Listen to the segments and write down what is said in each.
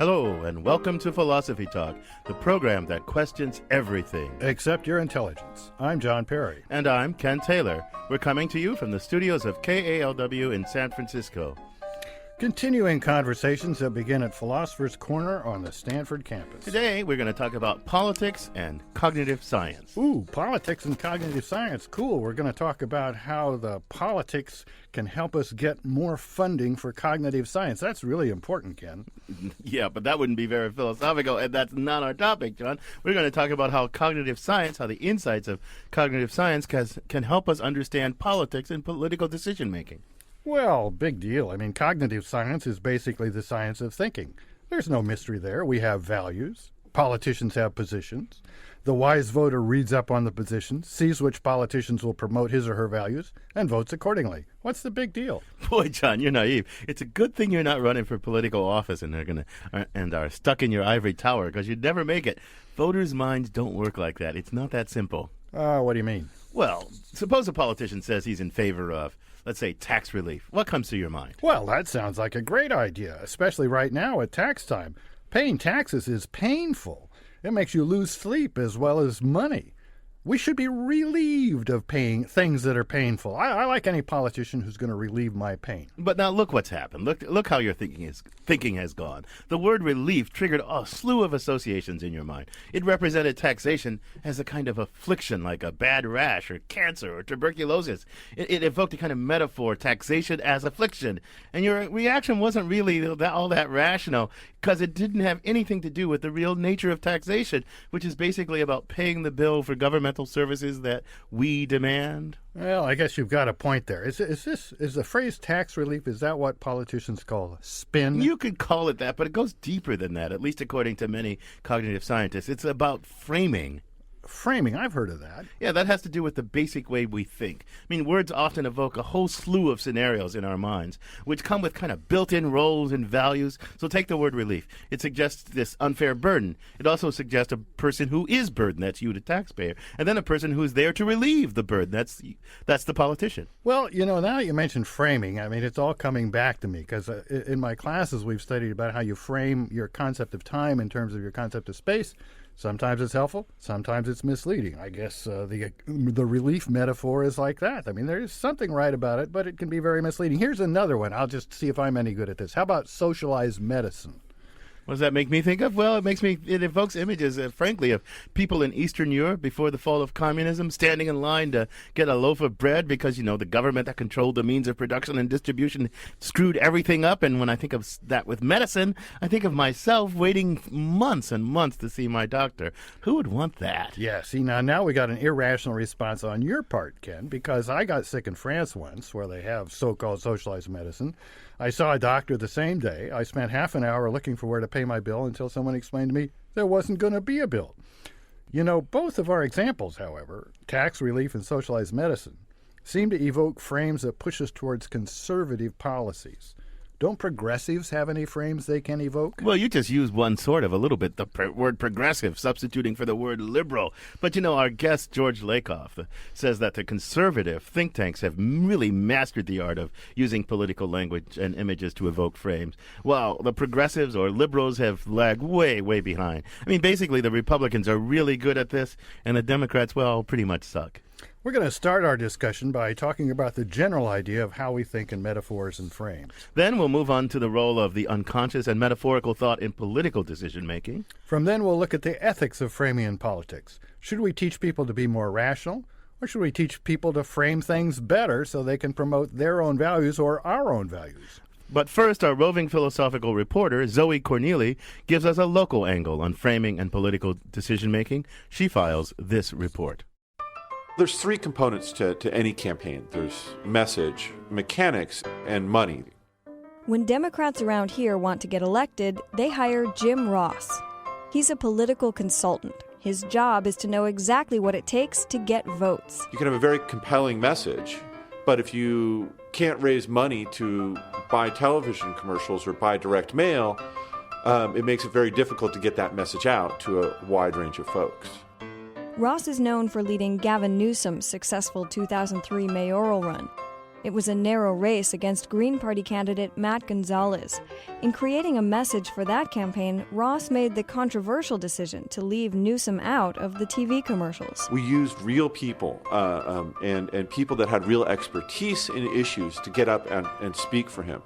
Hello, and welcome to Philosophy Talk, the program that questions everything. Except your intelligence. I'm John Perry. And I'm Ken Taylor. We're coming to you from the studios of KALW in San Francisco. Continuing conversations that begin at Philosopher's Corner on the Stanford campus. Today, we're going to talk about politics and cognitive science. Ooh, politics and cognitive science. Cool. We're going to talk about how the politics can help us get more funding for cognitive science. That's really important, Ken. Yeah, but that wouldn't be very philosophical, and that's not our topic, John. We're going to talk about how cognitive science, how the insights of cognitive science can help us understand politics and political decision-making. Well, big deal. I mean, cognitive science is basically the science of thinking. There's no mystery there. We have values. Politicians have positions. The wise voter reads up on the positions, sees which politicians will promote his or her values, and votes accordingly. What's the big deal? Boy, John, you're naive. It's a good thing you're not running for political office and are stuck in your ivory tower, because you'd never make it. Voters' minds don't work like that. It's not that simple. What do you mean? Well, suppose a politician says he's in favor of, let's say, tax relief. What comes to your mind? Well, that sounds like a great idea, especially right now at tax time. Paying taxes is painful. It makes you lose sleep as well as money. We should be relieved of paying things that are painful. I like any politician who's going to relieve my pain. But now look what's happened. Look how your thinking has gone. The word relief triggered a slew of associations in your mind. It represented taxation as a kind of affliction, like a bad rash or cancer or tuberculosis. It evoked a kind of metaphor, taxation as affliction. And your reaction wasn't really all that rational, because it didn't have anything to do with the real nature of taxation, which is basically about paying the bill for governmental services that we demand. Well, I guess you've got a point there. Is the phrase tax relief, is that what politicians call spin? You could call it that, but it goes deeper than that, at least according to many cognitive scientists. It's about framing. Framing, I've heard of that. Yeah, that has to do with the basic way we think. I mean, words often evoke a whole slew of scenarios in our minds, which come with kind of built-in roles and values. So take the word relief. It suggests this unfair burden. It also suggests a person who is burdened, that's you, the taxpayer, and then a person who's there to relieve the burden, that's the politician. Well, now you mentioned framing. I mean, it's all coming back to me, because in my classes we've studied about how you frame your concept of time in terms of your concept of space. Sometimes it's helpful, sometimes it's misleading. I guess the relief metaphor is like that. I mean, there's something right about it, but it can be very misleading. Here's another one. I'll just see if I'm any good at this. How about socialized medicine? What does that make me think of? Well, it evokes images, frankly, of people in Eastern Europe before the fall of communism standing in line to get a loaf of bread because, the government that controlled the means of production and distribution screwed everything up. And when I think of that with medicine, I think of myself waiting months and months to see my doctor. Who would want that? Yeah, see, now we got an irrational response on your part, Ken, because I got sick in France once where they have so-called socialized medicine. I saw a doctor the same day. I spent half an hour looking for where to pay my bill until someone explained to me there wasn't going to be a bill. Both of our examples, however, tax relief and socialized medicine, seem to evoke frames that push us towards conservative policies. Don't progressives have any frames they can evoke? Well, you just used one sort of a little bit, the word progressive, substituting for the word liberal. But, our guest, George Lakoff, says that the conservative think tanks have really mastered the art of using political language and images to evoke frames, while the progressives or liberals have lagged way, way behind. I mean, basically, the Republicans are really good at this, and the Democrats, well, pretty much suck. We're going to start our discussion by talking about the general idea of how we think in metaphors and frames. Then we'll move on to the role of the unconscious and metaphorical thought in political decision-making. From then, we'll look at the ethics of framing in politics. Should we teach people to be more rational, or should we teach people to frame things better so they can promote their own values or our own values? But first, our roving philosophical reporter, Zoe Corneli, gives us a local angle on framing and political decision-making. She files this report. There's three components to any campaign. There's message, mechanics, and money. When Democrats around here want to get elected, they hire Jim Ross. He's a political consultant. His job is to know exactly what it takes to get votes. You can have a very compelling message, but if you can't raise money to buy television commercials or buy direct mail, it makes it very difficult to get that message out to a wide range of folks. Ross is known for leading Gavin Newsom's successful 2003 mayoral run. It was a narrow race against Green Party candidate Matt Gonzalez. In creating a message for that campaign, Ross made the controversial decision to leave Newsom out of the TV commercials. We used real people and people that had real expertise in issues to get up and speak for him,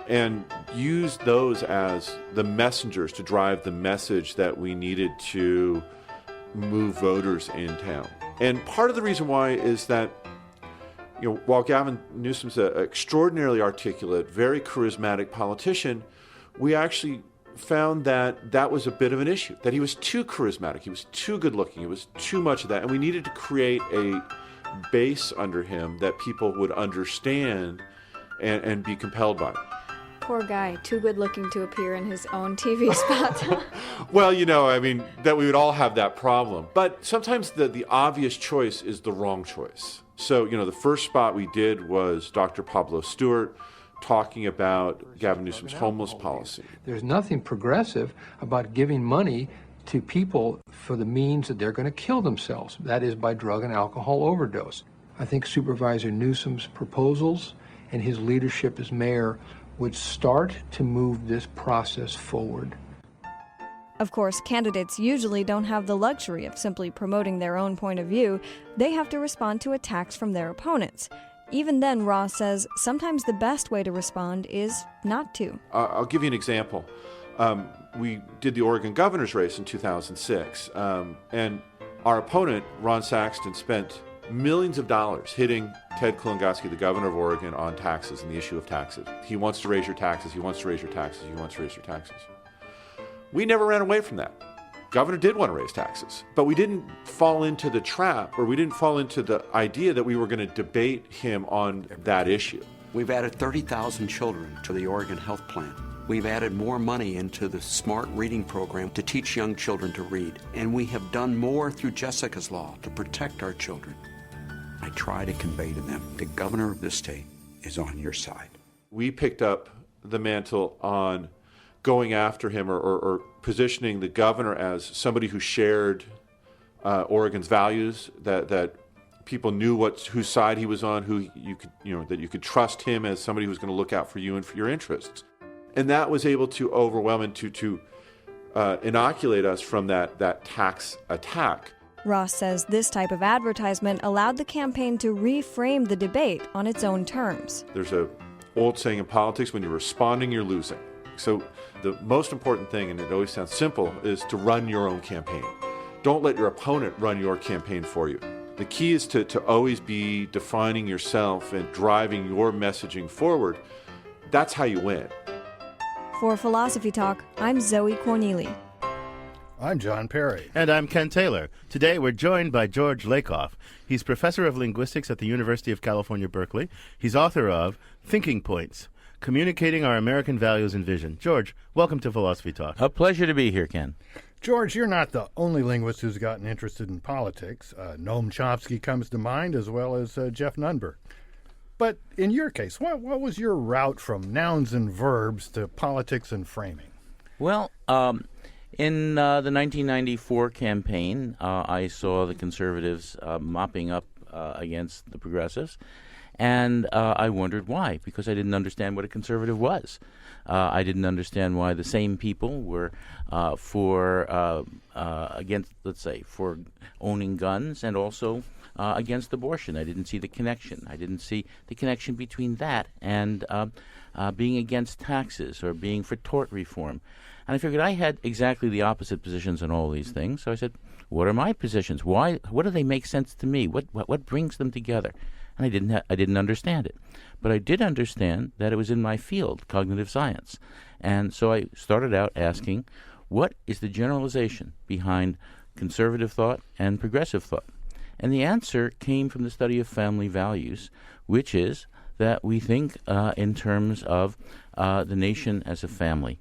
and use those as the messengers to drive the message that we needed to move voters in town. And part of the reason why is that, while Gavin Newsom's an extraordinarily articulate, very charismatic politician, we actually found that that was a bit of an issue, that he was too charismatic, he was too good looking, it was too much of that, and we needed to create a base under him that people would understand and be compelled by. Poor guy, too good looking to appear in his own TV spot. Well, that we would all have that problem. But sometimes the obvious choice is the wrong choice. So, the first spot we did was Dr. Pablo Stewart talking about Gavin Newsom's homeless policy. There's nothing progressive about giving money to people for the means that they're going to kill themselves. That is by drug and alcohol overdose. I think Supervisor Newsom's proposals and his leadership as mayor would start to move this process forward. Of course, candidates usually don't have the luxury of simply promoting their own point of view. They have to respond to attacks from their opponents. Even then, Ross says sometimes the best way to respond is not to. I'll give you an example. We did the Oregon governor's race in 2006, and our opponent, Ron Saxton, spent millions of dollars hitting Ted Kalinowski, the governor of Oregon, on taxes and the issue of taxes. He wants to raise your taxes, he wants to raise your taxes, he wants to raise your taxes. We never ran away from that. Governor did want to raise taxes, but we didn't fall into the trap, or we didn't fall into the idea that we were going to debate him on that issue. We've added 30,000 children to the Oregon Health Plan. We've added more money into the Smart Reading Program to teach young children to read. And we have done more through Jessica's Law to protect our children. I try to convey to them the governor of this state is on your side. We picked up the mantle on going after him or positioning the governor as somebody who shared Oregon's values, that people knew whose side he was on, that you could trust him as somebody who was going to look out for you and for your interests. And that was able to overwhelm and to inoculate us from that tax attack. Ross says this type of advertisement allowed the campaign to reframe the debate on its own terms. There's an old saying in politics, when you're responding, you're losing. So the most important thing, and it always sounds simple, is to run your own campaign. Don't let your opponent run your campaign for you. The key is to always be defining yourself and driving your messaging forward. That's how you win. For Philosophy Talk, I'm Zoe Corneli. I'm John Perry. And I'm Ken Taylor. Today we're joined by George Lakoff. He's professor of linguistics at the University of California, Berkeley. He's author of Thinking Points, Communicating Our American Values and Vision. George, welcome to Philosophy Talk. A pleasure to be here, Ken. George, you're not the only linguist who's gotten interested in politics. Noam Chomsky comes to mind, as well as Jeff Nunberg. But in your case, what was your route from nouns and verbs to politics and framing? Well, in the 1994 campaign, I saw the conservatives mopping up against the progressives, and I wondered why, because I didn't understand what a conservative was. I didn't understand why the same people were against, let's say, for owning guns and also against abortion. I didn't see the connection. I didn't see the connection between that and being against taxes or being for tort reform. And I figured I had exactly the opposite positions on all these things. So I said, what are my positions? Why? What do they make sense to me? What brings them together? And I didn't understand it. But I did understand that it was in my field, cognitive science. And so I started out asking, what is the generalization behind conservative thought and progressive thought? And the answer came from the study of family values, which is that we think in terms of the nation as a family.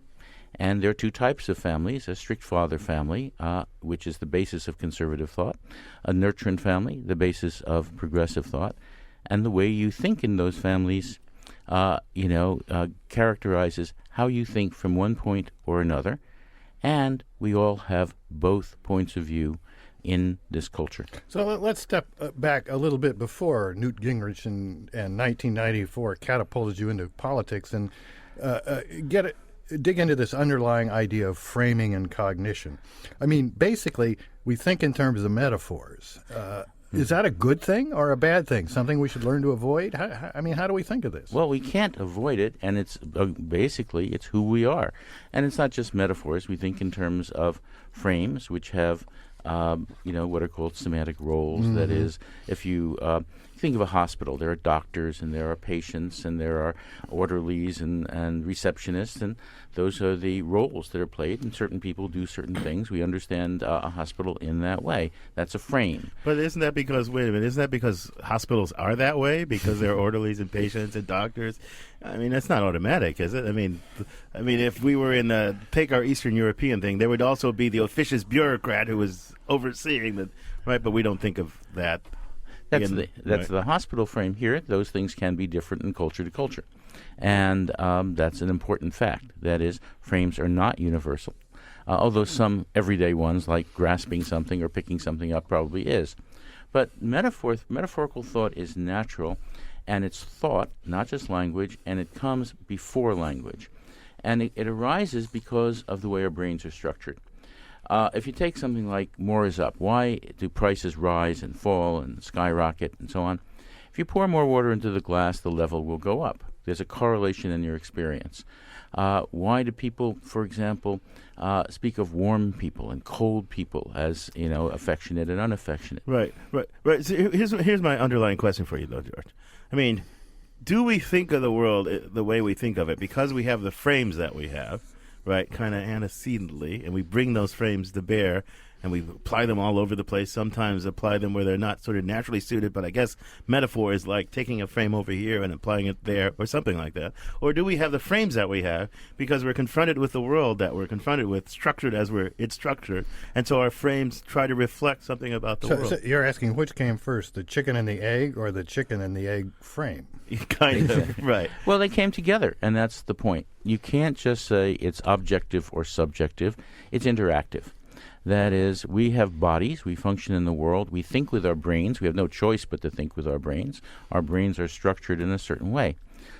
And there are two types of families: a strict father family, which is the basis of conservative thought, a nurturant family, the basis of progressive thought. And the way you think in those families, characterizes how you think from one point or another. And we all have both points of view in this culture. So let's step back a little bit before Newt Gingrich in 1994 catapulted you into politics and dig into this underlying idea of framing and cognition. I mean, basically, we think in terms of metaphors. Is that a good thing or a bad thing? Something we should learn to avoid? How do we think of this? Well, we can't avoid it, and it's basically it's who we are. And it's not just metaphors. We think in terms of frames, which have what are called semantic roles. Mm-hmm. That is, if you think of a hospital, there are doctors and there are patients and there are orderlies and receptionists, and those are the roles that are played, and certain people do certain things. We understand a hospital in that way. That's a frame. But isn't that because hospitals are that way? Because there are orderlies and patients and doctors? I mean, that's not automatic, is it? I mean, if we were in take our Eastern European thing, there would also be the officious bureaucrat who was overseeing the right. But we don't think of that. That's the hospital frame. Here, those things can be different in culture to culture, and that's an important fact. That is, frames are not universal, although some everyday ones, like grasping something or picking something up, probably is. But metaphorical thought is natural. And it's thought, not just language, and it comes before language. And it arises because of the way our brains are structured. If you take something like more is up, why do prices rise and fall and skyrocket and so on? If you pour more water into the glass, the level will go up. There's a correlation in your experience. Why do people, for example, speak of warm people and cold people as, affectionate and unaffectionate? Right. So here's my underlying question for you, though, George. I mean, do we think of the world the way we think of it because we have the frames that we have, right, kind of antecedently, and we bring those frames to bear, and we apply them all over the place, sometimes apply them where they're not sort of naturally suited, but I guess metaphor is like taking a frame over here and applying it there or something like that. Or do we have the frames that we have because we're confronted with the world that we're confronted with, structured as it's structured, and so our frames try to reflect something about the world? So you're asking which came first, the chicken and the egg or the chicken and the egg frame? Kind of, right. Well, they came together, and that's the point. You can't just say it's objective or subjective. It's interactive. That is, we have bodies, we function in the world, we think with our brains, we have no choice but to think with our brains. Our brains are structured in a certain way.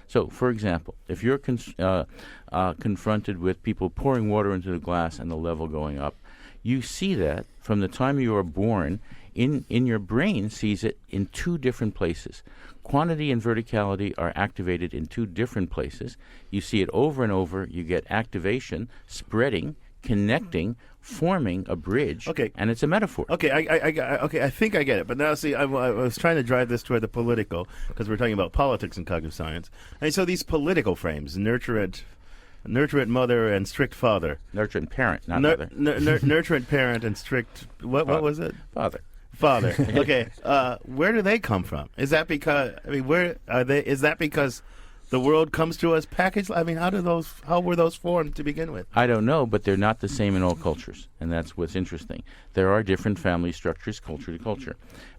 So, for example, if you're confronted with people pouring water into the glass and the level going up, you see that from the time you are born, in your brain sees it in two different places. Quantity and verticality are activated in two different places. You see it over and over, you get activation, spreading, connecting, forming a bridge, and it's a metaphor. Okay, I think I get it. But now, see, I was trying to drive this toward the political, because we're talking about politics and cognitive science. And so these political frames, nurturant mother and strict father. Nurturant parent, not mother. Nurturant parent and strict, what was it? Father. Okay. Where do they come from? Is that because, where are they? Is that because the world comes to us packaged? How were those formed to begin with? I don't know, but they're not the same in all cultures, and that's what's interesting. There are different family structures, culture to culture.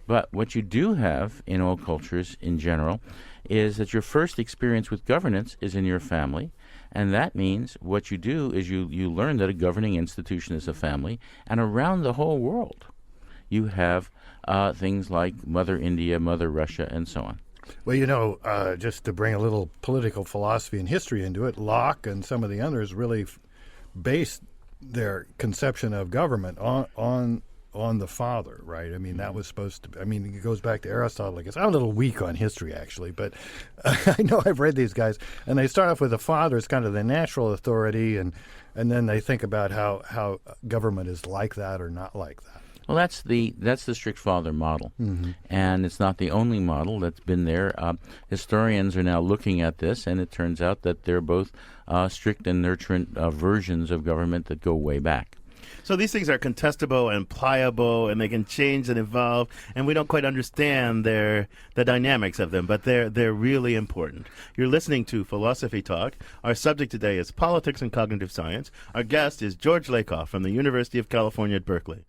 But what you do have in all cultures in general is that your first experience with governance is in your family, and that means what you do is you learn that a governing institution is a family, and around the whole world you have things like Mother India, Mother Russia, and so on. Well, just to bring a little political philosophy and history into it, Locke and some of the others really based their conception of government on the father, right? I mean, that was supposed to. It goes back to Aristotle. I guess I'm a little weak on history, actually, but I know I've read these guys, and they start off with the father as kind of the natural authority, and then they think about how government is like that or not like that. Well, that's the strict father model, mm-hmm. and it's not the only model that's been there. Historians are now looking at this, and it turns out that they're both strict and nurturant versions of government that go way back. So these things are contestable and pliable, and they can change and evolve, and we don't quite understand the dynamics of them, but they're really important. You're listening to Philosophy Talk. Our subject today is politics and cognitive science. Our guest is George Lakoff from the University of California at Berkeley.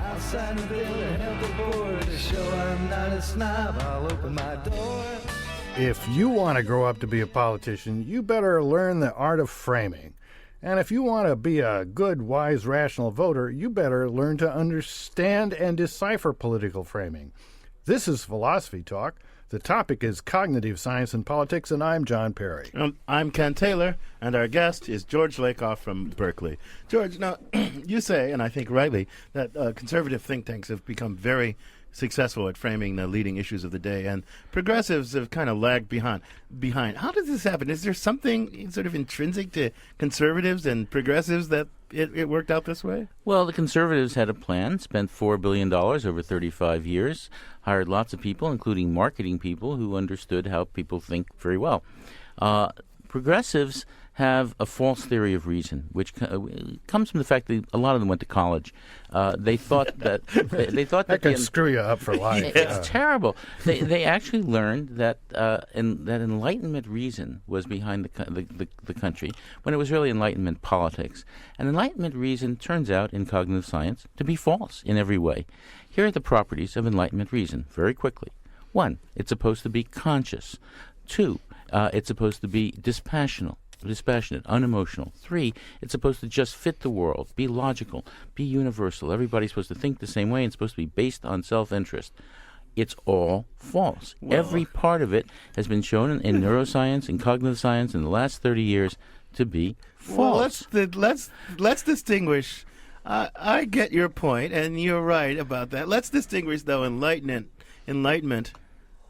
I'll sign the bill and help the board to show I'm not a snob. I'll open my door If you want to grow up to be a politician, you better learn the art of framing. And if you want to be a good, wise, rational voter, you better learn to understand and decipher political framing. This is Philosophy Talk. The topic is cognitive science and politics, and I'm John Perry. I'm Ken Taylor, and our guest is George Lakoff from Berkeley. George, now, you say, and I think rightly, that conservative think tanks have become very successful at framing the leading issues of the day, and progressives have kind of lagged behind. How does this happen? Is there something sort of intrinsic to conservatives and progressives that it worked out this way? Well, the conservatives had a plan, spent $4 billion over 35 years, hired lots of people, including marketing people who understood how people think very well. Progressives have a false theory of reason, which comes from the fact that a lot of them went to college. They thought that that can screw you up for life. It's terrible. They actually learned that that Enlightenment reason was behind the country when it was really Enlightenment politics. And Enlightenment reason turns out in cognitive science to be false in every way. Here are the properties of Enlightenment reason very quickly. 1, it's supposed to be conscious. 2, it's supposed to be dispassionate, unemotional. 3, it's supposed to just fit the world, be logical, be universal. Everybody's supposed to think the same way and it's supposed to be based on self-interest. It's all false. Well, every part of it has been shown in neuroscience and cognitive science in the last 30 years to be false. Well, let's distinguish. I get your point, and you're right about that. Let's distinguish, though, Enlightenment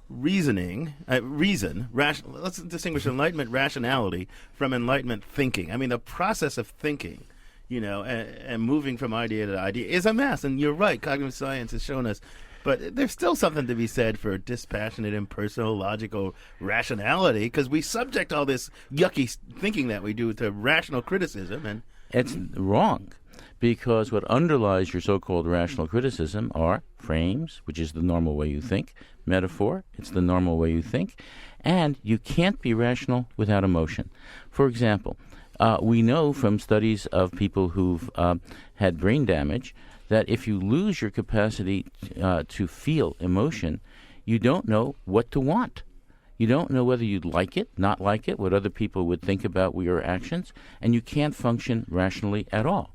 reasoning, let's distinguish Enlightenment rationality from Enlightenment thinking. I mean, the process of thinking, and moving from idea to idea is a mess. And you're right, cognitive science has shown us. But there's still something to be said for dispassionate, impersonal, logical rationality, because we subject all this yucky thinking that we do to rational criticism. And it's wrong. Because what underlies your so-called rational criticism are frames, which is the normal way you think, metaphor, it's the normal way you think, and you can't be rational without emotion. For example, we know from studies of people who've had brain damage that if you lose your capacity to feel emotion, you don't know what to want. You don't know whether you'd like it, not like it, what other people would think about your actions, and you can't function rationally at all.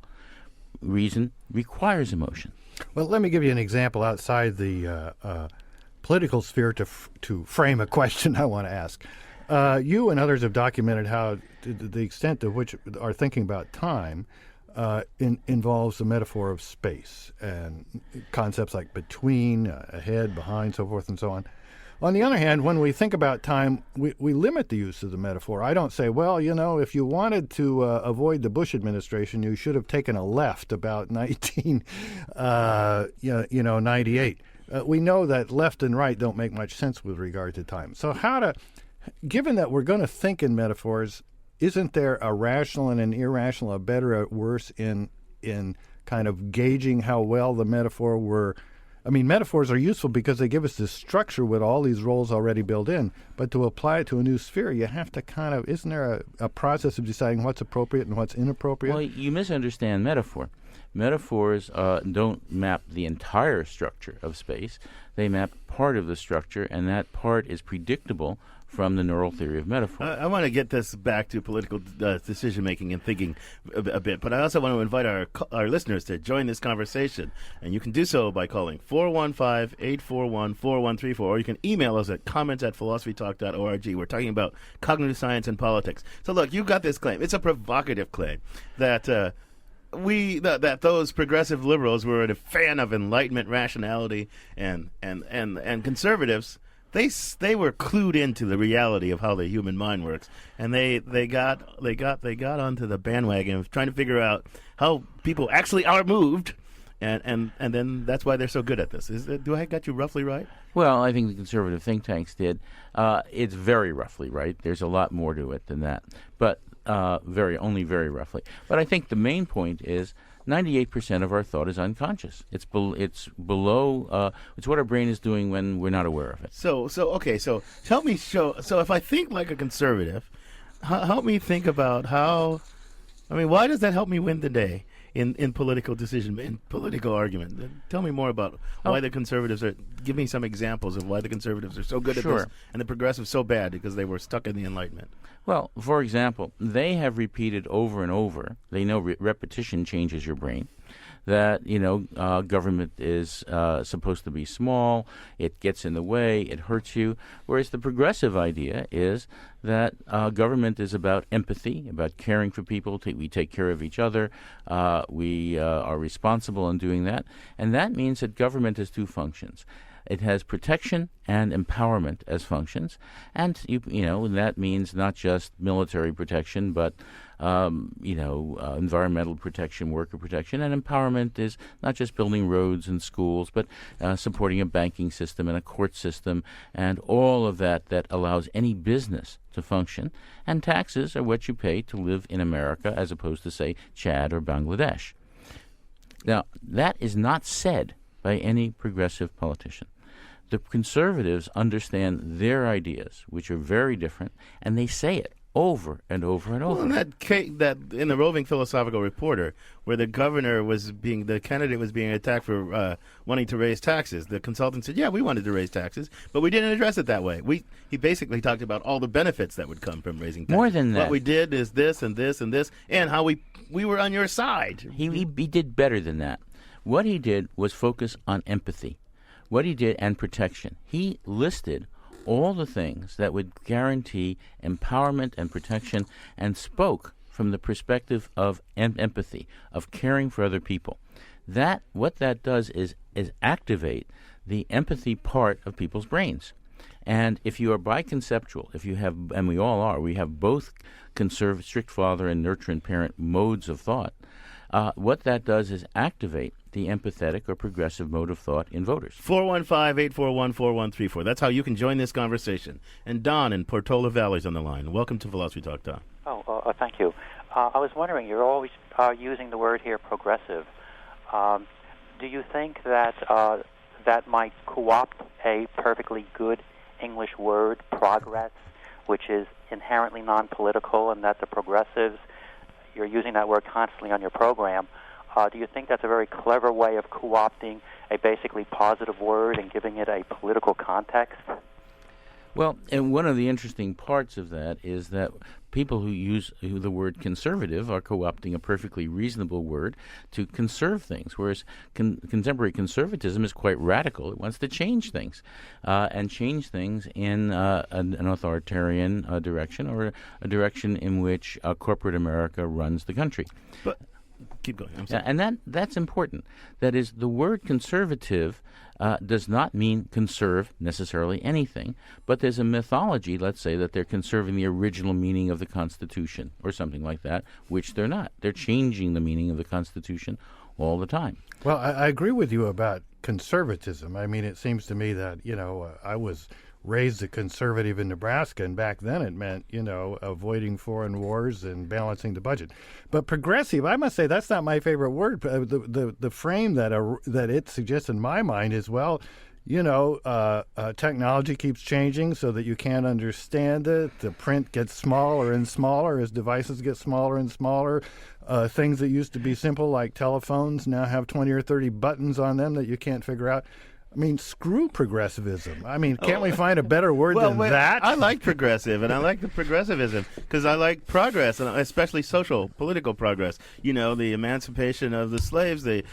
Reason requires emotion. Well, let me give you an example outside the political sphere to frame a question I want to ask. You and others have documented how the extent to which our thinking about time involves the metaphor of space and concepts like between, ahead, behind, so forth and so on. On the other hand, when we think about time, we limit the use of the metaphor. I don't say, well, if you wanted to avoid the Bush administration, you should have taken a left about 1998. We know that left and right don't make much sense with regard to time. So given that we're going to think in metaphors, isn't there a rational and an irrational, a better or worse in kind of gauging how well the metaphor were? I mean, metaphors are useful because they give us this structure with all these roles already built in. But to apply it to a new sphere, you have to isn't there a process of deciding what's appropriate and what's inappropriate? Well, you misunderstand metaphor. Metaphors don't map the entire structure of space. They map part of the structure, and that part is predictable from the neural theory of metaphor. I want to get this back to political decision-making and thinking a bit, but I also want to invite our listeners to join this conversation, and you can do so by calling 415-841-4134, or you can email us at comments@philosophytalk.org. We're talking about cognitive science and politics. So look, you've got this claim. It's a provocative claim that that those progressive liberals were a fan of Enlightenment rationality, and conservatives, They were clued into the reality of how the human mind works, and they got onto the bandwagon of trying to figure out how people actually are moved, and then that's why they're so good at this. Do I got you roughly right? Well, I think the conservative think tanks did. It's very roughly right. There's a lot more to it than that, but only very roughly. But I think the main point is 98% of our thought is unconscious. It's below. It's what our brain is doing when we're not aware of it. So help me show. So if I think like a conservative, help me think about how. I mean, why does that help me win the day? in political decision, in political argument. Tell me more about why the conservatives are. Give me some examples of why the conservatives are so good at this and the progressives so bad because they were stuck in the Enlightenment. Well, for example, they have repeated over and over. They know repetition changes your brain. That government is supposed to be small, it gets in the way, it hurts you. Whereas the progressive idea is that government is about empathy, about caring for people. We take care of each other. We are responsible in doing that, and that means that government has two functions. It has protection and empowerment as functions, and that means not just military protection, but environmental protection, worker protection, and empowerment is not just building roads and schools, but supporting a banking system and a court system, and all of that allows any business to function. And taxes are what you pay to live in America, as opposed to, say, Chad or Bangladesh. Now, that is not said by any progressive politician. The conservatives understand their ideas, which are very different, and they say it over and over and over. Well, that in the roving philosophical reporter, where the candidate was being attacked for wanting to raise taxes, the consultant said, "Yeah, we wanted to raise taxes, but we didn't address it that way." He basically talked about all the benefits that would come from raising taxes. More than that, what we did is this and this and this, and how we were on your side. He did better than that. What he did was focus on empathy. What he did, and protection. He listed all the things that would guarantee empowerment and protection, and spoke from the perspective of empathy, of caring for other people. What that does is activate the empathy part of people's brains. And if you are biconceptual, if you have, and we all are, we have both strict father and nurturant parent modes of thought. What that does is activate the empathetic or progressive mode of thought in voters. 415-841-4134. That's how you can join this conversation. And Don in Portola Valley is on the line. Welcome to Philosophy Talk, Don. Thank you. I was wondering, you're always using the word here, progressive. Do you think that that might co-opt a perfectly good English word, progress, which is inherently non-political, and that the progressives, you're using that word constantly on your program, do you think that's a very clever way of co-opting a basically positive word and giving it a political context? Well, and one of the interesting parts of that is that people who use the word conservative are co-opting a perfectly reasonable word to conserve things, whereas contemporary conservatism is quite radical. It wants to change things, and change things in an authoritarian direction, or a direction in which corporate America runs the country. But keep going. I'm sorry. And that's important. That is, the word conservative does not mean conserve necessarily anything, but there's a mythology, let's say, that they're conserving the original meaning of the Constitution or something like that, which they're not. They're changing the meaning of the Constitution all the time. Well, I agree with you about conservatism. I mean, it seems to me that, I was raised a conservative in Nebraska, and back then it meant, avoiding foreign wars and balancing the budget. But progressive, I must say, that's not my favorite word. The frame that it suggests in my mind is, technology keeps changing so that you can't understand it. The print gets smaller and smaller as devices get smaller and smaller. Things that used to be simple, like telephones, now have 20 or 30 buttons on them that you can't figure out. I mean, screw progressivism. I mean, can't we find a better word than that? I like progressive, and I like the progressivism because I like progress, and especially social, political progress. The emancipation of the slaves, the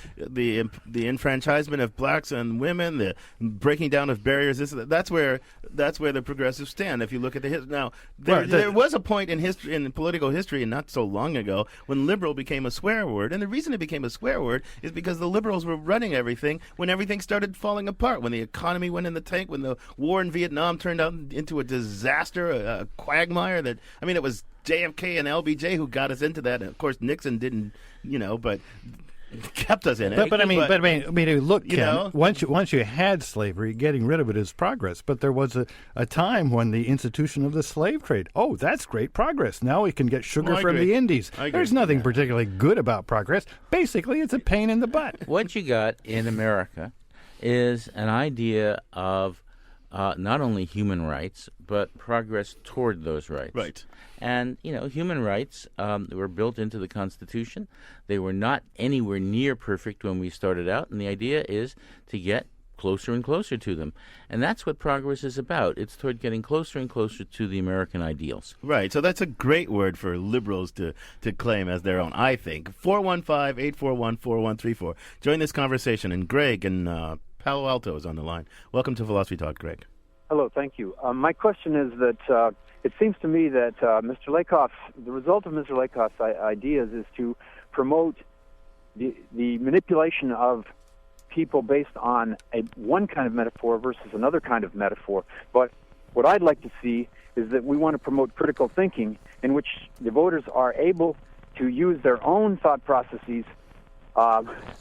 enfranchisement of blacks and women, the breaking down of barriers. That's where the progressives stand. If you look at the history now, there was a point in political history, and not so long ago, when liberal became a swear word, and the reason it became a swear word is because the liberals were running everything when everything started falling apart, when the economy went in the tank, when the war in Vietnam turned out into a disaster, a quagmire. It was JFK and LBJ who got us into that. And of course, Nixon didn't, but kept us in it. But I mean, look, Ken, once you had slavery, getting rid of it is progress. But there was a time when the institution of the slave trade. Oh, that's great progress. Now we can get sugar from the Indies. There's nothing particularly good about progress. Basically, it's a pain in the butt. What you got in America is an idea of not only human rights, but progress toward those rights. Right. And, human rights were built into the Constitution. They were not anywhere near perfect when we started out, and the idea is to get closer and closer to them. And that's what progress is about. It's toward getting closer and closer to the American ideals. Right. So that's a great word for liberals to claim as their own, I think. 415-841-4134. Join this conversation. And Greg in Palo Alto is on the line. Welcome to Philosophy Talk, Greg. Hello, thank you. My question is that it seems to me that Mr. Lakoff, the result of Mr. Lakoff's ideas is to promote the manipulation of people based on one kind of metaphor versus another kind of metaphor. But what I'd like to see is that we want to promote critical thinking in which the voters are able to use their own thought processes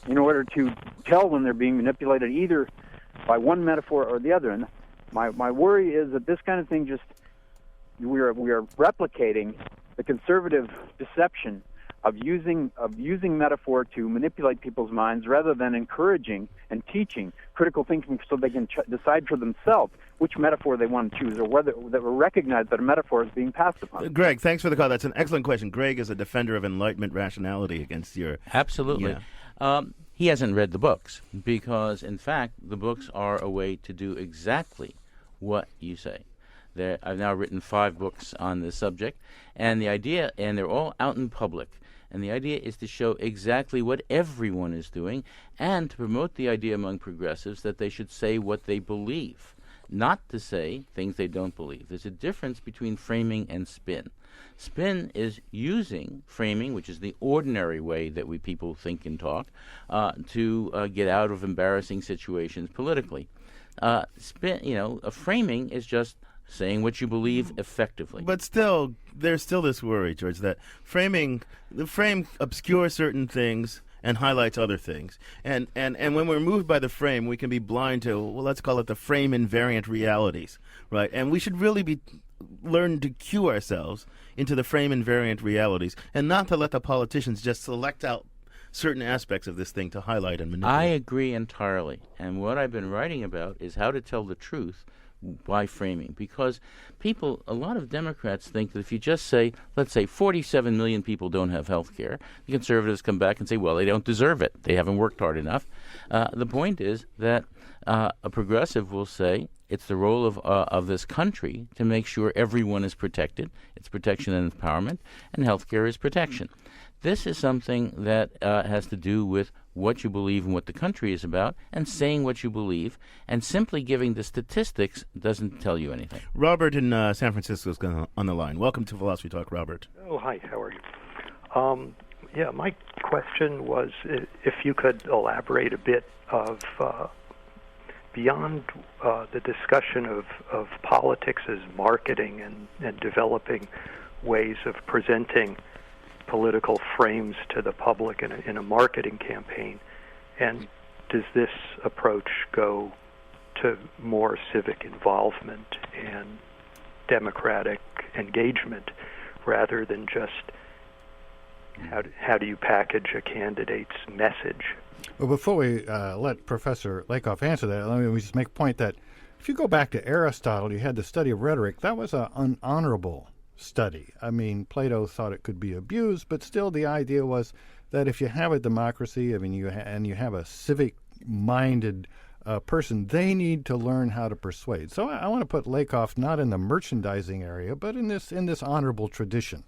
in order to tell when they're being manipulated either by one metaphor or the other. And my worry is that this kind of thing we are replicating the conservative deception of using metaphor to manipulate people's minds rather than encouraging and teaching critical thinking so they can decide for themselves which metaphor they want to choose or whether they will recognize that a metaphor is being passed upon. Greg, thanks for the call. That's an excellent question. Greg is a defender of Enlightenment rationality against your... Absolutely. Yeah. He hasn't read the books because, in fact, the books are a way to do exactly what you say. I've now written 5 books on this subject, and the idea, and they're all out in public, and the idea is to show exactly what everyone is doing and to promote the idea among progressives that they should say what they believe, not to say things they don't believe. There's a difference between framing and spin. Spin is using framing, which is the ordinary way that we people think and talk, to get out of embarrassing situations politically. Framing is just saying what you believe effectively. But still, there's still this worry, George, that the frame obscures certain things and highlights other things. And when we're moved by the frame, we can be blind to, well, let's call it the frame invariant realities, right? And we should really learn to cue ourselves into the frame invariant realities and not to let the politicians just select out certain aspects of this thing to highlight and manipulate. I agree entirely. And what I've been writing about is how to tell the truth by framing, because a lot of Democrats think that if you just say, let's say 47 million people don't have health care, the conservatives come back and say, well, they don't deserve it. They haven't worked hard enough. The point is that a progressive will say it's the role of this country to make sure everyone is protected. It's protection and empowerment, and health care is protection. This is something that has to do with what you believe and what the country is about, and saying what you believe, and simply giving the statistics doesn't tell you anything. Robert in San Francisco is on the line. Welcome to Philosophy Talk, Robert. Oh, hi. How are you? My question was if you could elaborate a bit of beyond the discussion of politics as marketing and developing ways of presenting political frames to the public in a marketing campaign, and does this approach go to more civic involvement and democratic engagement rather than just how do you package a candidate's message? Well, before we let Professor Lakoff answer that, let me just make a point that if you go back to Aristotle, you had the study of rhetoric. That was an unhonorable study. I mean, Plato thought it could be abused, but still the idea was that if you have a democracy, you have a civic-minded person, they need to learn how to persuade. So I want to put Lakoff not in the merchandising area, but in this honorable tradition.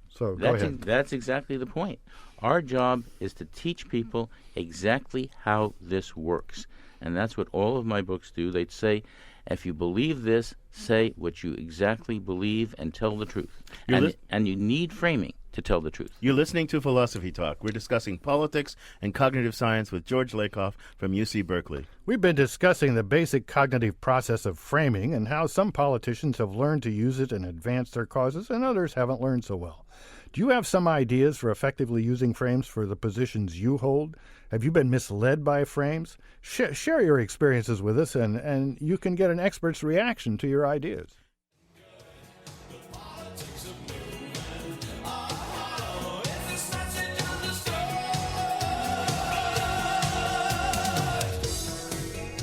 So go ahead. That's exactly the point. Our job is to teach people exactly how this works. And that's what all of my books do. They'd say, if you believe this, say what you exactly believe and tell the truth. And you need framing to tell the truth. You're listening to Philosophy Talk. We're discussing politics and cognitive science with George Lakoff from UC Berkeley. We've been discussing the basic cognitive process of framing and how some politicians have learned to use it and advance their causes and others haven't learned so well. Do you have some ideas for effectively using frames for the positions you hold? Have you been misled by frames? Share your experiences with us, and you can get an expert's reaction to your ideas.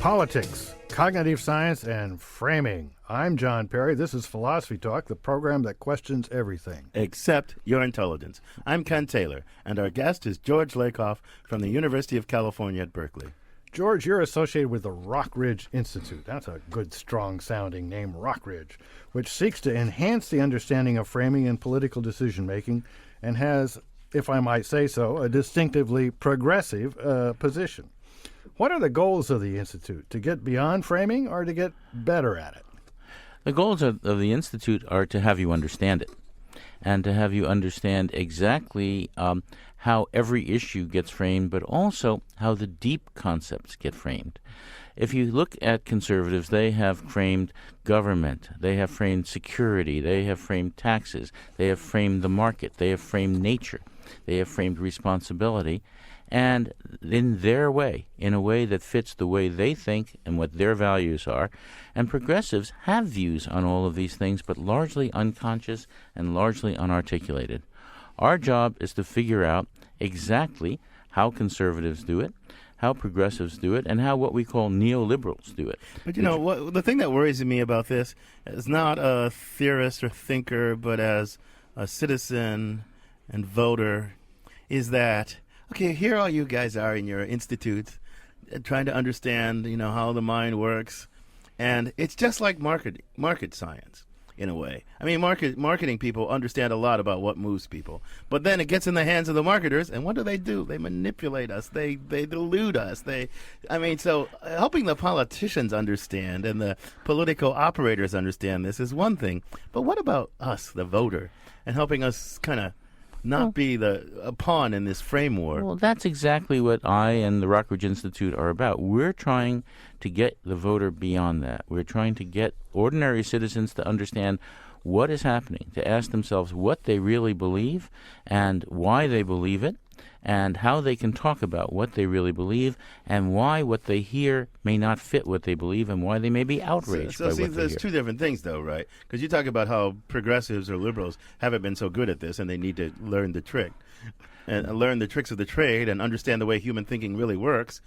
Politics, Cognitive Science and Framing. I'm John Perry. This is Philosophy Talk, the program that questions everything. Except your intelligence. I'm Ken Taylor, and our guest is George Lakoff from the University of California at Berkeley. George, you're associated with the Rockridge Institute. That's a good, strong-sounding name, Rockridge, which seeks to enhance the understanding of framing in political decision-making and has, if I might say so, a distinctively progressive position. What are the goals of the Institute? To get beyond framing or to get better at it? The goals of the Institute are to have you understand it and to have you understand exactly how every issue gets framed, but also how the deep concepts get framed. If you look at conservatives, they have framed government, they have framed security, they have framed taxes, they have framed the market, they have framed nature, they have framed responsibility, and in their way, in a way that fits the way they think and what their values are. And progressives have views on all of these things, but largely unconscious and largely unarticulated. Our job is to figure out exactly how conservatives do it, how progressives do it, and how what we call neoliberals do it. But the thing that worries me about this is not a theorist or thinker, but as a citizen and voter, is that, okay, here all you guys are in your institute trying to understand, how the mind works. And it's just like market science in a way. I mean, marketing people understand a lot about what moves people. But then it gets in the hands of the marketers, and what do? They manipulate us. They delude us. So helping the politicians understand and the political operators understand this is one thing. But what about us, the voter, and helping us kind of not be a pawn in this frame war? Well, that's exactly what I and the Rockridge Institute are about. We're trying to get the voter beyond that. We're trying to get ordinary citizens to understand what is happening, to ask themselves what they really believe and why they believe it, and how they can talk about what they really believe and why what they hear may not fit what they believe and why they may be outraged by what they hear. There's two different things, though, right? Because you talk about how progressives or liberals haven't been so good at this and they need to learn the trick and learn the tricks of the trade and understand the way human thinking really works.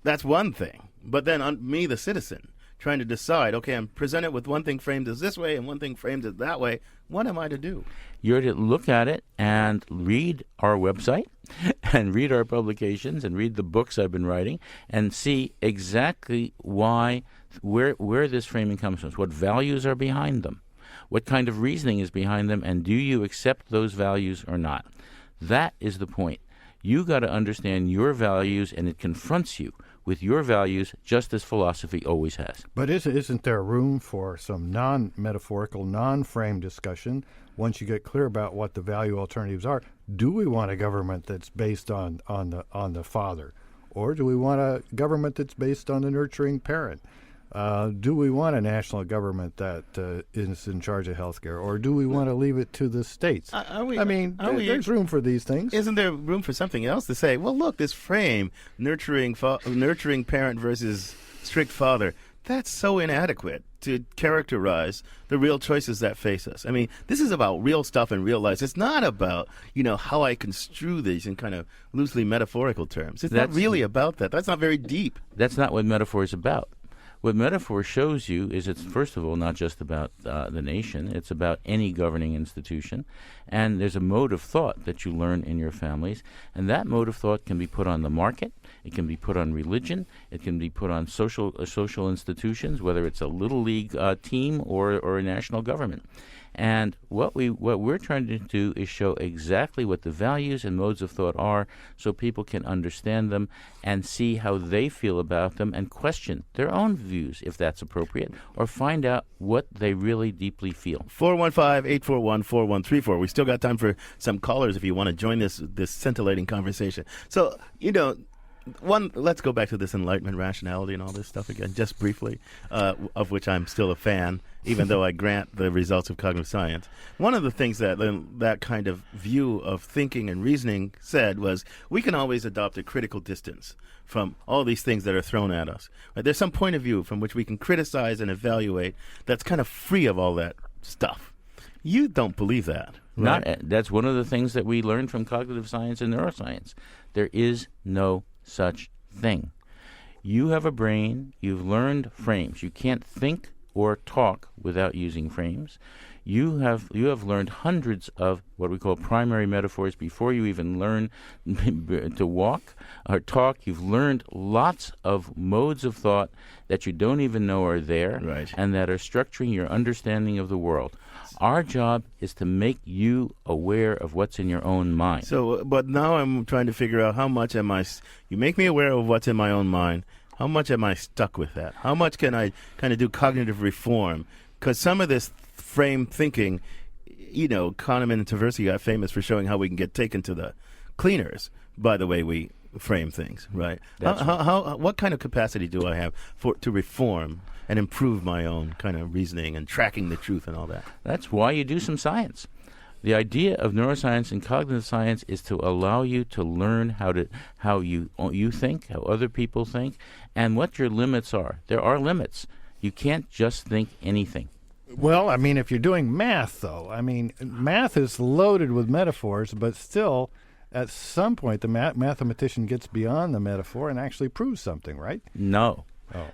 That's one thing. But then me, the citizen, trying to decide, okay, I'm presented with one thing framed as this way and one thing framed as that way. What am I to do? You're to look at it and read our website and read our publications and read the books I've been writing and see exactly where this framing comes from, what values are behind them, what kind of reasoning is behind them, and do you accept those values or not? That is the point. You got to understand your values, and it confronts you with your values, just as philosophy always has. But isn't there room for some non-metaphorical, non-frame discussion once you get clear about what the value alternatives are? Do we want a government that's based on the father, or do we want a government that's based on the nurturing parent? Do we want a national government that is in charge of healthcare, or do we want to leave it to the states? There's room for these things. Isn't there room for something else to say? Well, look, this frame, nurturing parent versus strict father, that's so inadequate to characterize the real choices that face us. I mean, this is about real stuff in real life. It's not about, how I construe these in kind of loosely metaphorical terms. It's not really about that. That's not very deep. That's not what metaphor is about. What metaphor shows you is it's, first of all, not just about the nation. It's about any governing institution. And there's a mode of thought that you learn in your families. And that mode of thought can be put on the market. It can be put on religion. It can be put on social institutions, whether it's a little league team or a national government. And what we're trying to do is show exactly what the values and modes of thought are so people can understand them and see how they feel about them and question their own views, if that's appropriate, or find out what they really deeply feel. 415-841-4134. We still got time for some callers if you want to join this scintillating conversation. So, let's go back to this Enlightenment rationality and all this stuff again, just briefly, of which I'm still a fan, even though I grant the results of cognitive science. One of the things that kind of view of thinking and reasoning said was we can always adopt a critical distance from all these things that are thrown at us. Right? There's some point of view from which we can criticize and evaluate that's kind of free of all that stuff. You don't believe that. Right? That's one of the things that we learned from cognitive science and neuroscience. There is no such thing. You have a brain. You've learned frames. You can't think or talk without using frames. You have learned hundreds of what we call primary metaphors before you even learn to walk or talk. You've learned lots of modes of thought that you don't even know are there, right, and that are structuring your understanding of the world. Our job is to make you aware of what's in your own mind. So, but now I'm trying to figure out how much am I. You make me aware of what's in my own mind. How much am I stuck with that? How much can I kind of do cognitive reform? Because some of this frame thinking, Kahneman and Tversky got famous for showing how we can get taken to the cleaners by the way we frame things, right? What kind of capacity do I have to reform and improve my own kind of reasoning and tracking the truth and all that? That's why you do some science. The idea of neuroscience and cognitive science is to allow you to learn how you think, how other people think, and what your limits are. There are limits. You can't just think anything. Well, I mean, if you're doing math, though, math is loaded with metaphors, but still, at some point, the mathematician gets beyond the metaphor and actually proves something, right? No. Oh.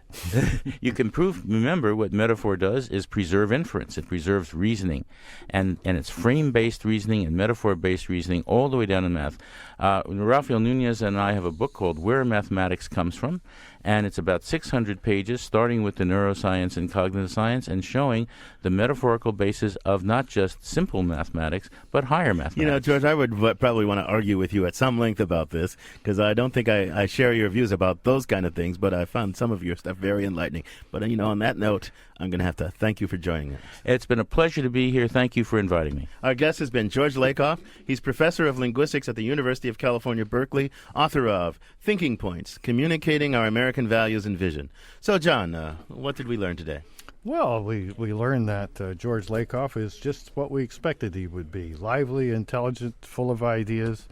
You can remember what metaphor does is preserve inference. It preserves reasoning. And it's frame-based reasoning and metaphor-based reasoning all the way down in math. Rafael Nunez and I have a book called Where Mathematics Comes From, and it's about 600 pages, starting with the neuroscience and cognitive science and showing the metaphorical basis of not just simple mathematics, but higher mathematics. George, I would probably want to argue with you at some length about this, because I don't think I share your views about those kind of things, but I found some of your stuff very enlightening. But, on that note, I'm going to have to thank you for joining us. It's been a pleasure to be here. Thank you for inviting me. Our guest has been George Lakoff. He's professor of linguistics at the University of California, Berkeley, author of Thinking Points, Communicating Our American Values and Vision. So, John, what did we learn today? Well, we learned that George Lakoff is just what we expected he would be. Lively, intelligent, full of ideas.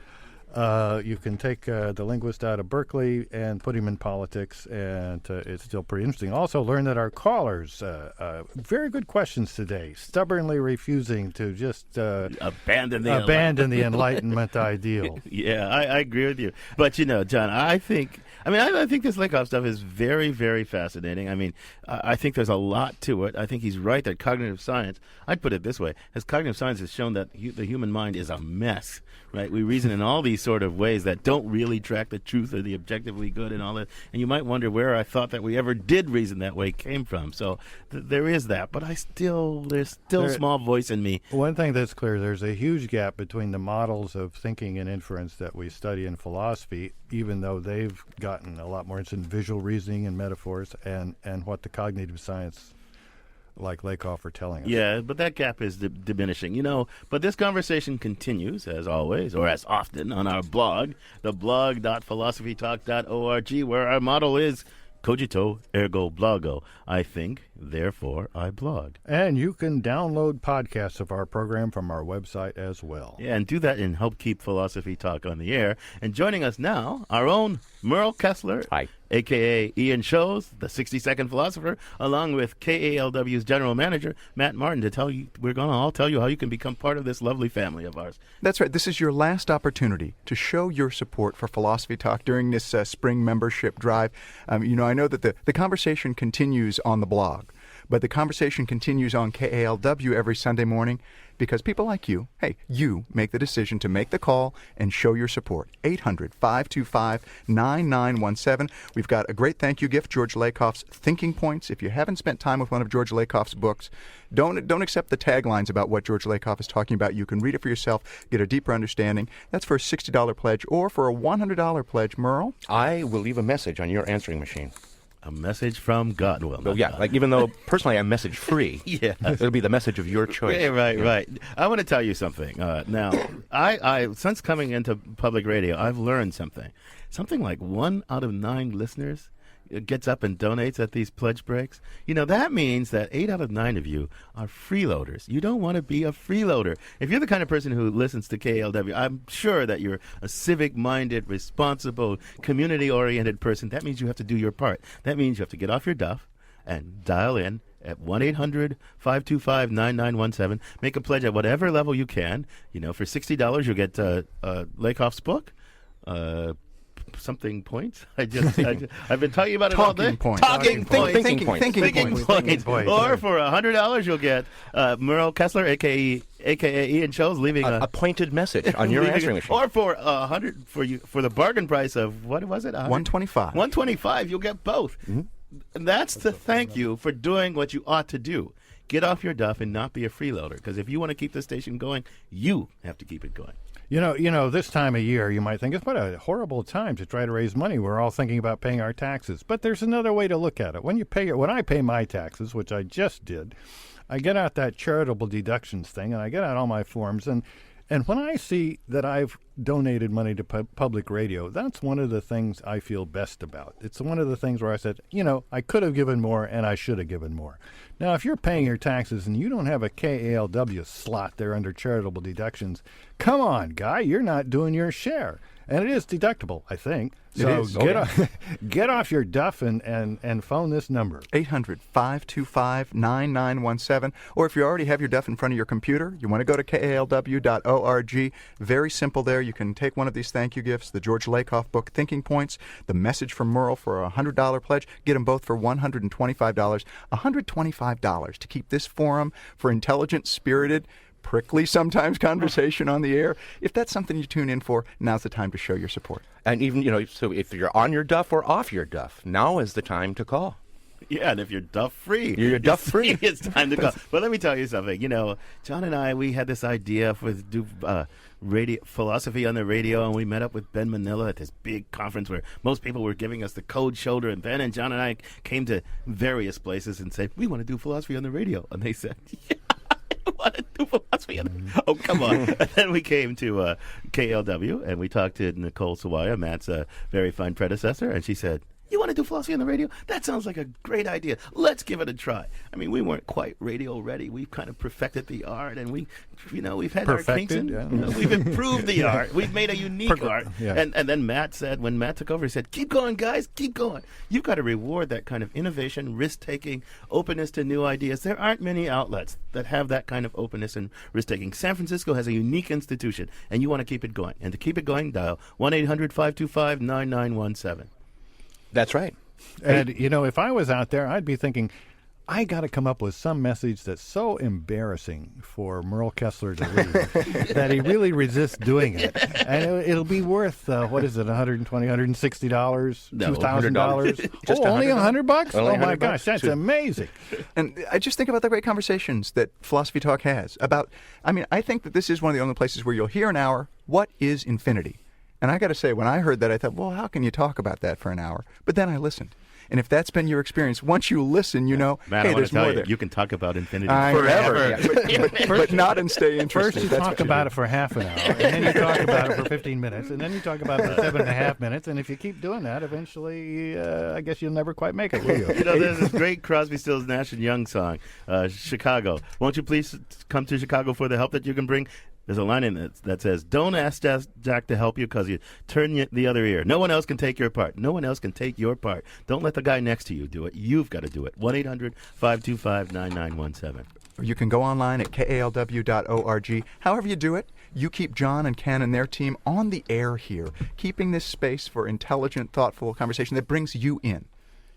You can take the linguist out of Berkeley and put him in politics, and it's still pretty interesting. Also learn that our callers, very good questions today, stubbornly refusing to just abandon the Enlightenment ideal. Yeah, I agree with you. But, John, I think this Lakoff stuff is very, very fascinating. I think there's a lot to it. I think he's right that cognitive science, I'd put it this way, as cognitive science has shown that the human mind is a mess, right? We reason in all these sort of ways that don't really track the truth or the objectively good and all that. And you might wonder where I thought that we ever did reason that way came from. So there is that. But there's still a small voice in me. One thing that's clear, there's a huge gap between the models of thinking and inference that we study in philosophy, even though they've gotten a lot more into visual reasoning and metaphors, and what the cognitive science like Lakoff are telling us. Yeah, but that gap is diminishing, But this conversation continues, as always, or as often, on our blog, the blog.philosophytalk.org, where our motto is cogito ergo blogo. I think, therefore I blog. And you can download podcasts of our program from our website as well. Yeah, and do that and help keep Philosophy Talk on the air. And joining us now, our own Merle Kessler. Hi. A.K.A. Ian Shows, the 60-second philosopher, along with KALW's general manager, Matt Martin, to tell you, we're going to all tell you how you can become part of this lovely family of ours. That's right. This is your last opportunity to show your support for Philosophy Talk during this spring membership drive. I know that the conversation continues on the blog, but the conversation continues on KALW every Sunday morning, because people like you, you make the decision to make the call and show your support. 800-525-9917. We've got a great thank you gift, George Lakoff's Thinking Points. If you haven't spent time with one of George Lakoff's books, don't accept the taglines about what George Lakoff is talking about. You can read it for yourself, get a deeper understanding. That's for a $60 pledge, or for a $100 pledge. Merle? I will leave a message on your answering machine. A message from God. Well, yeah, even though personally I'm message free, yeah, it'll be the message of your choice. Yeah, right. I want to tell you something. Now, I since coming into public radio, I've learned something. Something like 1 out of 9 listeners gets up and donates at these pledge breaks. That means that 8 out of 9 of you are freeloaders. You don't want to be a freeloader. If you're the kind of person who listens to KLW, I'm sure that you're a civic-minded, responsible, community-oriented person. That means you have to do your part. That means you have to get off your duff and dial in at 1-800-525-9917. Make a pledge at whatever level you can. For $60, you'll get Lakoff's book, something points. I've been talking about it all day. Thinking points. Or for $100, you'll get Merle Kessler, aka Ian Scholes, leaving a pointed message on your answering machine. Or for $100 for the bargain price of what was it? $125. $125. You'll get both. And that's to thank you for doing what you ought to do. Get off your duff and not be a freeloader. Because if you want to keep the station going, you have to keep it going. You know, this time of year, you might think it's what a horrible time to try to raise money. We're all thinking about paying our taxes, but there's another way to look at it. When I pay my taxes, which I just did, I get out that charitable deductions thing, and I get out all my forms, and when I see that I've donated money to public radio, that's one of the things I feel best about. It's one of the things where I said, I could have given more and I should have given more. Now, if you're paying your taxes and you don't have a KALW slot there under charitable deductions, come on, guy, you're not doing your share. And it is deductible, I think. So get off your duff and phone this number. 800-525-9917. Or if you already have your duff in front of your computer, you want to go to KALW.org. Very simple there. You can take one of these thank you gifts, the George Lakoff book, Thinking Points, the message from Merle for a $100 pledge. Get them both for $125. $125 to keep this forum for intelligent, spirited, prickly sometimes conversation on the air. If that's something you tune in for, now's the time to show your support. And even, so if you're on your duff or off your duff, now is the time to call. Yeah, and if you're duff-free. You're duff-free. It's time to call. But let me tell you something. John and I, we had this idea for radio philosophy on the radio, and we met up with Ben Manila at this big conference where most people were giving us the cold shoulder, and Ben and John and I came to various places and said, we want to do philosophy on the radio. And they said, yeah. I want to do philosophy. Oh, come on. And then we came to KLW, and we talked to Nicole Sawaya, Matt's very fine predecessor, and she said, you want to do philosophy on the radio? That sounds like a great idea. Let's give it a try. I mean, we weren't quite radio ready. We've kind of perfected the art, and we've had our kinks in. Yeah. We've improved the art. We've made a unique art. Yeah. And then Matt said, when Matt took over, he said, keep going, guys, keep going. You've got to reward that kind of innovation, risk-taking, openness to new ideas. There aren't many outlets that have that kind of openness and risk-taking. San Francisco has a unique institution, and you want to keep it going. And to keep it going, dial 1-800-525-9917. That's right. And, if I was out there, I'd be thinking, I got to come up with some message that's so embarrassing for Merle Kessler to read that he really resists doing it. And it'll be worth, what is it, $120, $160, No, $2,000? Just only $100? Only Oh, my $100? gosh, that's amazing. And I just think about the great conversations that Philosophy Talk has about, I think that this is one of the only places where you'll hear an hour, what is infinity? And I got to say, when I heard that, I thought, well, how can you talk about that for an hour? But then I listened. And if that's been your experience, once you listen, Matt, hey, there's more there. You can talk about infinity forever. But not and stay interested. First you talk about it for half an hour, and then you talk about it for 15 minutes, and then you talk about it for 7.5 minutes, and if you keep doing that, eventually, I guess you'll never quite make it, will you? There's this great Crosby, Stills, Nash & Young song, Chicago. Won't you please come to Chicago for the help that you can bring? There's a line in it that says, don't ask Jack to help you because you turn the other ear. No one else can take your part. No one else can take your part. Don't let the guy next to you do it. You've got to do it. 1-800-525-9917. You can go online at kalw.org. However you do it, you keep John and Ken and their team on the air here, keeping this space for intelligent, thoughtful conversation that brings you in.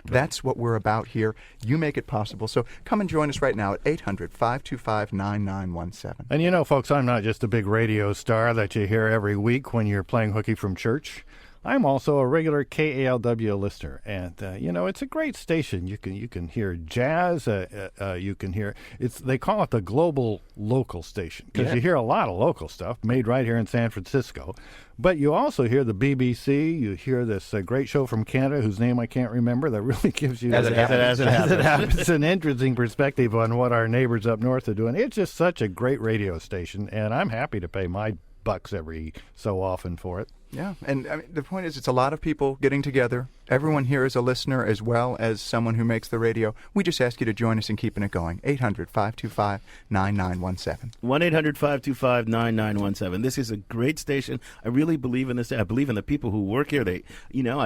That's what we're about here. You make it possible. So come and join us right now at 800-525-9917. And folks, I'm not just a big radio star that you hear every week when you're playing hooky from church. I'm also a regular KALW listener, and it's a great station. You can hear jazz. You can hear they call it the global local station because you hear a lot of local stuff made right here in San Francisco. But you also hear the BBC. You hear this great show from Canada, whose name I can't remember, that really gives you as it happens. an interesting perspective on what our neighbors up north are doing. It's just such a great radio station, and I'm happy to pay my bucks every so often for it. Yeah, and the point is, it's a lot of people getting together. Everyone here is a listener as well as someone who makes the radio. We just ask you to join us in keeping it going. 800-525-9917. 1-800-525-9917. This is a great station. I really believe in this. I believe in the people who work here. I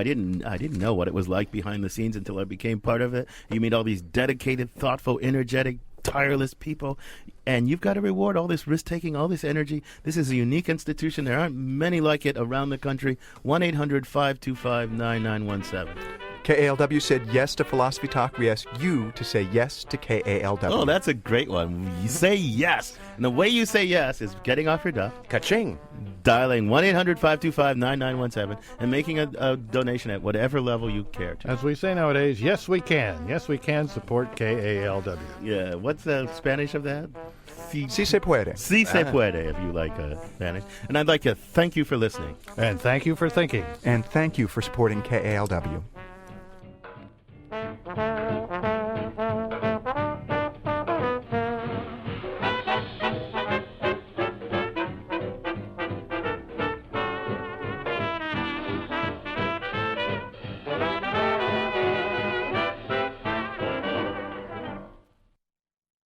didn't know what it was like behind the scenes until I became part of it. You meet all these dedicated, thoughtful, energetic, tireless people, and you've got to reward all this risk-taking, all this energy. This is a unique institution. There aren't many like it around the country. 1-800-525-9917. KALW said yes to Philosophy Talk. We ask you to say yes to KALW. Oh, that's a great one. You say yes. And the way you say yes is getting off your duff, Ka-ching. dialing 1-800-525-9917, and making a donation at whatever level you care to. As we say nowadays, yes, we can. Yes, we can support KALW. Yeah, what's the Spanish of that? Si se puede. Si se puede, if you like Spanish. And I'd like to thank you for listening. And thank you for thinking. And thank you for supporting KALW.